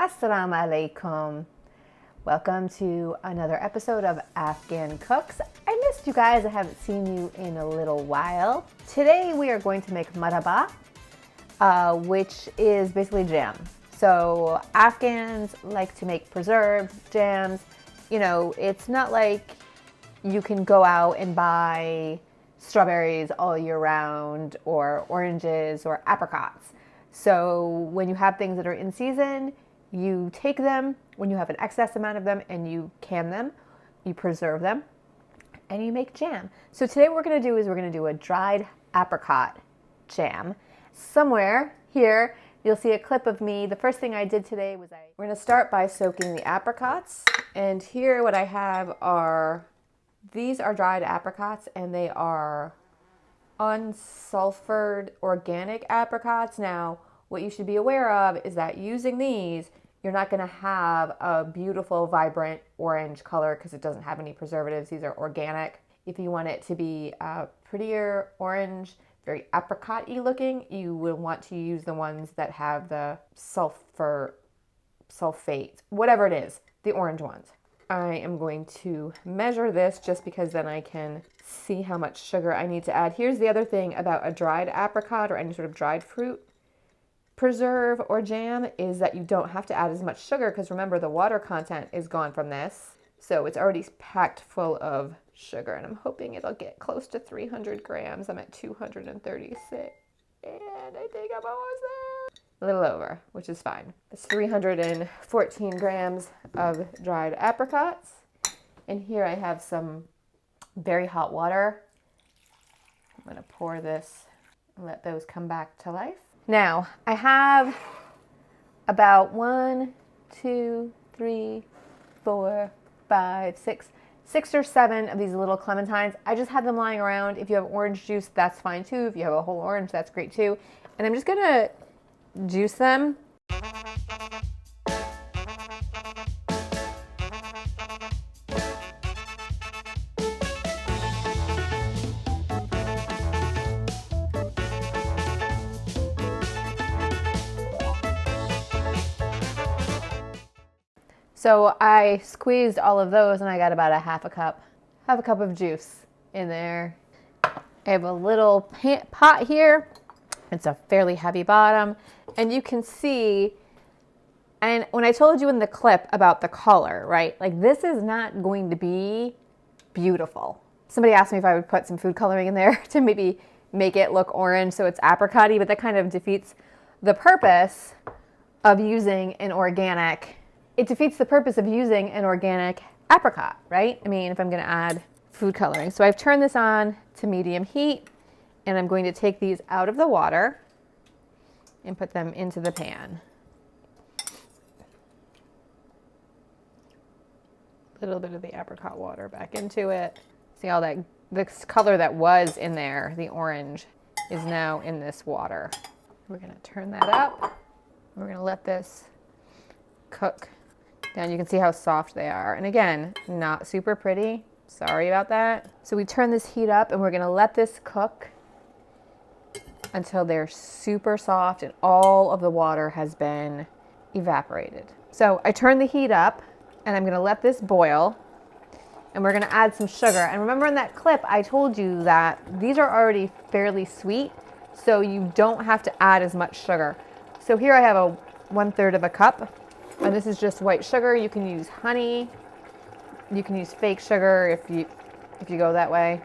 Assalamu alaikum. Welcome to another episode of Afghan Cooks. I missed you guys. I haven't seen you in a little while. Today we are going to make murabba, which is basically jam. So Afghans like to make preserved jams. You know, it's not like you can go out and buy strawberries all year round or oranges or apricots. So when you have things that are in season, you take them when you have an excess amount of them and you can them, you preserve them, and you make jam. So today what we're going to do is we're going to do a dried apricot jam. Somewhere here you'll see a clip of me. The first thing I did today was we're going to start by soaking the apricots. And here what I have are, these are dried apricots and they are unsulfured organic apricots. Now, what you should be aware of is that using these, you're not going to have a beautiful, vibrant orange color because it doesn't have any preservatives. These are organic. If you want it to be a prettier orange, very apricot-y looking, you will want to use the ones that have the sulfate, whatever it is, the orange ones. I am going to measure this just because then I can see how much sugar I need to add. Here's the other thing about a dried apricot or any sort of dried fruit preserve or jam is that you don't have to add as much sugar because remember the water content is gone from this. So it's already packed full of sugar and I'm hoping it'll get close to 300 grams. I'm at 236 and I think I'm almost there. A little over, which is fine. It's 314 grams of dried apricots. And here I have some very hot water. I'm gonna pour this and let those come back to life. Now, I have about 6 or 7 of these little clementines. I just have them lying around. If you have orange juice, that's fine too. If you have a whole orange, that's great too. And I'm just gonna juice them. So I squeezed all of those and I got about half a cup of juice in there. I have a little pot here. It's a fairly heavy bottom. And you can see, and when I told you in the clip about the color, right? Like this is not going to be beautiful. Somebody asked me if I would put some food coloring in there to maybe make it look orange so it's apricot-y, but that kind of defeats the purpose of using an organic. It defeats the purpose of using an organic apricot, right? I mean, if I'm going to add food coloring. So I've turned this on to medium heat and I'm going to take these out of the water and put them into the pan. A little bit of the apricot water back into it. See all that, the color that was in there, the orange, is now in this water. We're going to turn that up. We're going to let this cook. And you can see how soft they are. And again, not super pretty. Sorry about that. So we turn this heat up and we're gonna let this cook until they're super soft and all of the water has been evaporated. So I turn the heat up and I'm gonna let this boil and we're gonna add some sugar. And remember in that clip, I told you that these are already fairly sweet, so you don't have to add as much sugar. So here I have a 1/3 of a cup. And this is just white sugar. You can use honey. You can use fake sugar if you go that way.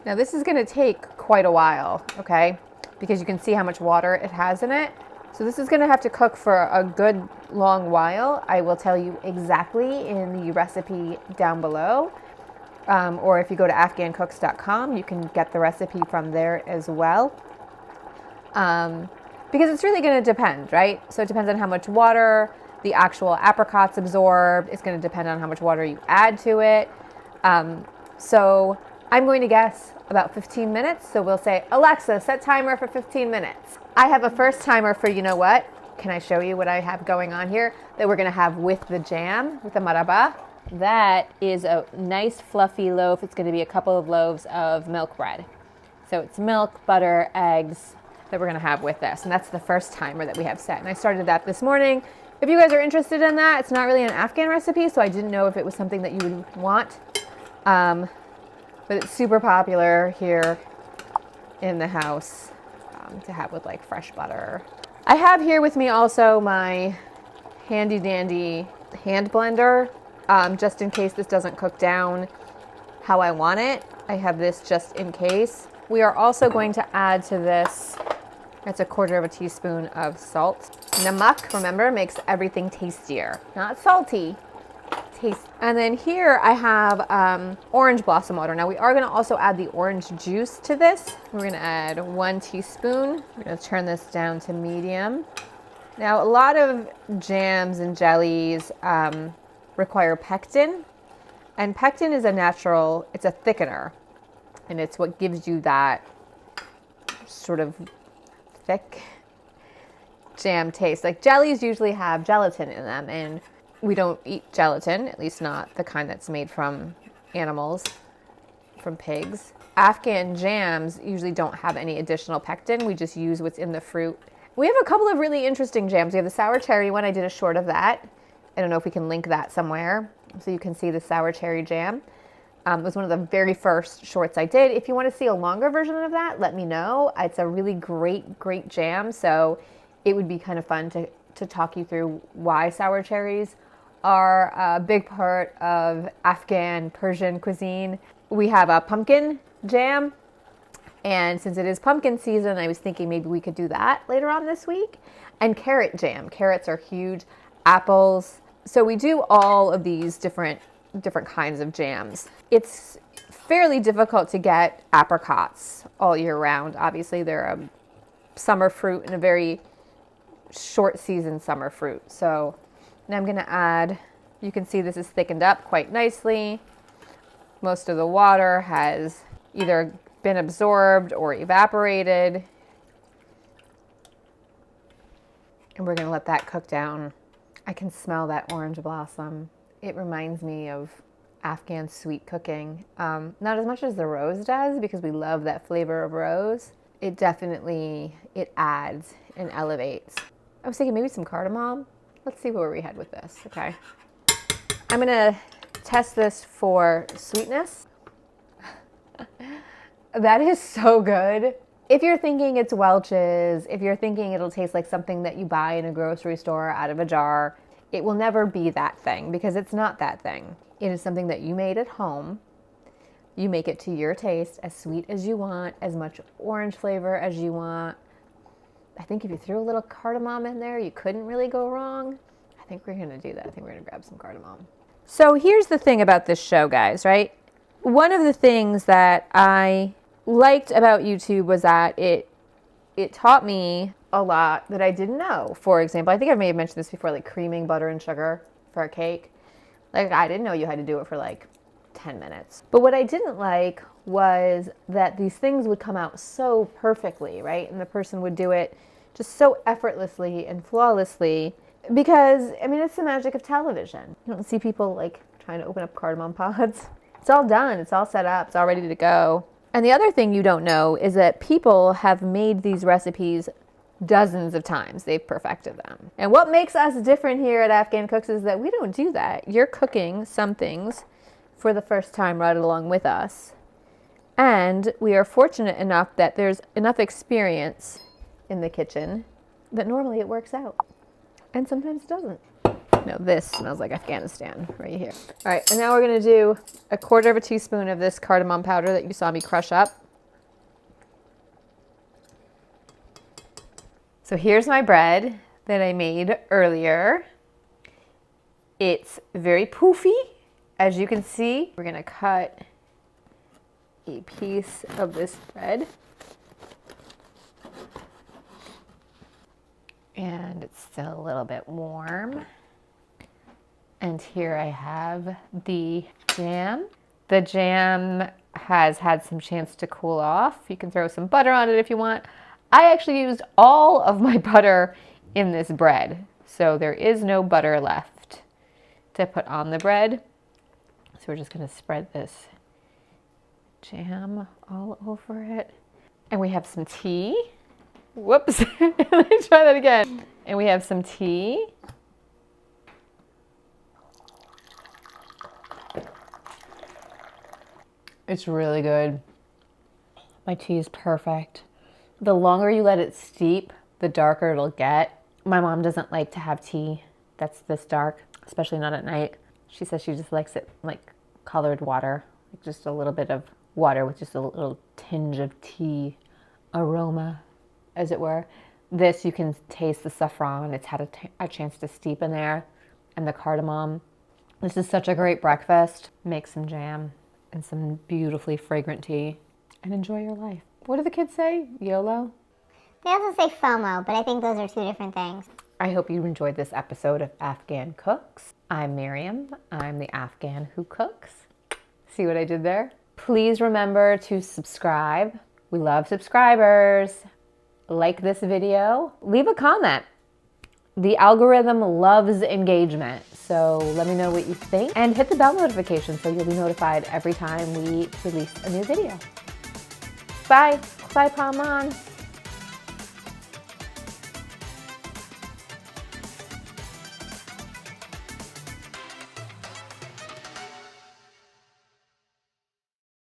Now this is gonna take quite a while, okay? Because you can see how much water it has in it. So this is gonna have to cook for a good long while. I will tell you exactly in the recipe down below. Or if you go to afghancooks.com, you can get the recipe from there as well. Because it's really gonna depend, right? So it depends on how much water the actual apricots absorb. It's going to depend on how much water you add to it. So I'm going to guess about 15 minutes. So we'll say, Alexa, set timer for 15 minutes. I have a first timer for, you know what? Can I show you what I have going on here that we're going to have with the jam, with the murabba? That is a nice fluffy loaf. It's going to be a couple of loaves of milk bread. So it's milk, butter, eggs that we're going to have with this. And that's the first timer that we have set. And I started that this morning. If you guys are interested in that, it's not really an Afghan recipe, so I didn't know if it was something that you would want. But it's super popular here in the house to have with like fresh butter. I have here with me also my handy dandy hand blender, just in case this doesn't cook down how I want it. I have this just in case. We are also going to add to this, that's 1/4 teaspoon of salt. Namak, remember, makes everything tastier. Not salty, taste. And then here I have orange blossom water. Now we are gonna also add the orange juice to this. We're gonna add 1 teaspoon. We're gonna turn this down to medium. Now a lot of jams and jellies require pectin. And pectin is a natural, it's a thickener. And it's what gives you that sort of thick jam taste. Like jellies usually have gelatin in them, and we don't eat gelatin, at least not the kind that's made from animals, from pigs. Afghan jams usually don't have any additional pectin. We just use what's in the fruit. We have a couple of really interesting jams. We have the sour cherry one. I did a short of that. I don't know if we can link that somewhere so you can see the sour cherry jam. It was one of the very first shorts I did. If you want to see a longer version of that, let me know. It's a really great jam. So it would be kind of fun to talk you through why sour cherries are a big part of Afghan Persian cuisine. We have a pumpkin jam. And since it is pumpkin season, I was thinking maybe we could do that later on this week. And carrot jam. Carrots are huge. Apples. So we do all of these different kinds of jams. It's fairly difficult to get apricots all year round. Obviously, they're a summer fruit and a very short season summer fruit. So now I'm gonna add, you can see this is thickened up quite nicely. Most of the water has either been absorbed or evaporated. And we're gonna let that cook down. I can smell that orange blossom. It reminds me of Afghan sweet cooking. Not as much as the rose does, because we love that flavor of rose. It definitely, it adds and elevates. I was thinking maybe some cardamom. Let's see where we head with this, okay? I'm gonna test this for sweetness. That is so good. If you're thinking it's Welch's, if you're thinking it'll taste like something that you buy in a grocery store out of a jar, it will never be that thing, because it's not that thing. It is something that you made at home. You make it to your taste, as sweet as you want, as much orange flavor as you want. I think if you threw a little cardamom in there, you couldn't really go wrong. I think we're gonna do that. I think we're gonna grab some cardamom. So here's the thing about this show, guys, right? One of the things that I liked about YouTube was that it taught me a lot that I didn't know. For example, I think I may have mentioned this before, like creaming butter and sugar for a cake. Like, I didn't know you had to do it for like 10 minutes. But what I didn't like was that these things would come out so perfectly, right? And the person would do it just so effortlessly and flawlessly, because, I mean, it's the magic of television. You don't see people like trying to open up cardamom pods. It's all done. It's all set up. It's all ready to go. And the other thing you don't know is that people have made these recipes dozens of times. They've perfected them. And what makes us different here at Afghan Cooks is that we don't do that. You're cooking some things for the first time right along with us. And we are fortunate enough that there's enough experience in the kitchen that normally it works out. And sometimes it doesn't. No, this smells like Afghanistan right here. All right, and now we're gonna do 1/4 teaspoon of this cardamom powder that you saw me crush up. So here's my bread that I made earlier. It's very poofy, as you can see. We're gonna cut a piece of this bread. And it's still a little bit warm. And here I have the jam. The jam has had some chance to cool off. You can throw some butter on it if you want. I actually used all of my butter in this bread, so there is no butter left to put on the bread. So we're just gonna spread this jam all over it. And we have some tea. Whoops, let me try that again. And we have some tea. It's really good. My tea is perfect. The longer you let it steep, the darker it'll get. My mom doesn't like to have tea that's this dark, especially not at night. She says she just likes it like colored water, like just a little bit of water with just a little tinge of tea aroma, as it were. This, you can taste the saffron. It's had a chance to steep in there, and the cardamom. This is such a great breakfast. Make some jam and some beautifully fragrant tea and enjoy your life. What do the kids say? YOLO? They also say FOMO, but I think those are two different things. I hope you enjoyed this episode of Afghan Cooks. I'm Miriam. I'm the Afghan who cooks. See what I did there? Please remember to subscribe. We love subscribers. Like this video. Leave a comment. The algorithm loves engagement, so let me know what you think. And hit the bell notification so you'll be notified every time we release a new video. Bye. Bye, Palman.